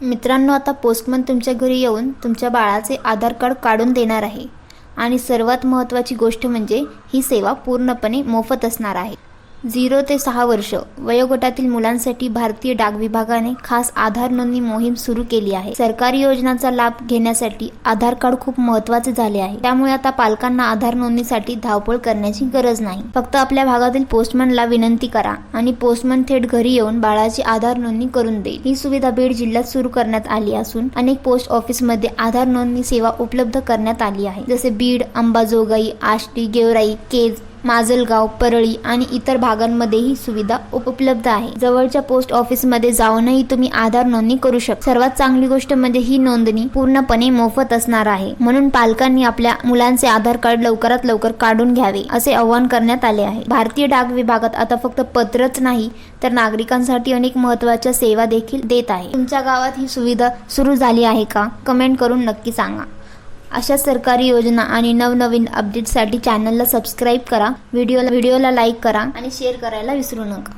मित्रांनो, आता पोस्टमन तुमच्या घरी येऊन तुमच्या बाळाचे आधार कार्ड काढून देणार आहे आणि सर्वात महत्त्वाची गोष्ट म्हणजे ही सेवा पूर्णपणे मोफत असणार आहे। 0 ते 6 वर्ष वयोगटातील मुलांसाठी भारतीय डाक विभागाने खास आधार नोंदणी मोहीम सुरू केली आहे। सरकारी योजनांचा लाभ घेण्यासाठी आधार कार्ड खूप महत्त्वाचे झाले आहे। त्यामुळे आता पालकांना आधार नोंदणीसाठी धावपळ करण्याची गरज नाही। फक्त आपल्या भागातील पोस्टमनला विनंती करा आणि पोस्टमन थेट घरी येऊन बाळाची आधार नोंदणी करून देईल। ही सुविधा बीड जिल्ह्यात सुरू करण्यात आली असून अनेक पोस्ट ऑफिसमध्ये आधार नोंदणी सेवा उपलब्ध करण्यात आली आहे, जसे बीड, अंबाजोगाई, आष्टी, गेवराई, केज, माजलगाव, परळी आणि इतर भागांमध्ये ही सुविधा उपलब्ध आहे। जवळच्या पोस्ट ऑफिसमध्ये जाऊनही तुम्ही आधार नोंदणी करू शकता। सर्वात चांगली गोष्ट म्हणजे ही नोंदणी पूर्णपणे मोफत असणार आहे, म्हणून पालकांनी आपल्या मुलांचे आधार कार्ड लवकरात लवकर काढून घ्यावे असे आवाहन करण्यात आले आहे। भारतीय डाक विभागात आता फक्त पत्रच नाही तर नागरिकांसाठी अनेक महत्त्वाच्या सेवा देखील देत आहे। तुमच्या गावात ही सुविधा सुरू झाली आहे का? कमेंट करून नक्की सांगा। अशा सरकारी योजना आणि नवनवीन अपडेटसाठी चॅनलला सबस्क्राईब करा, व्हिडिओला लाईक करा आणि शेअर करायला विसरू नका।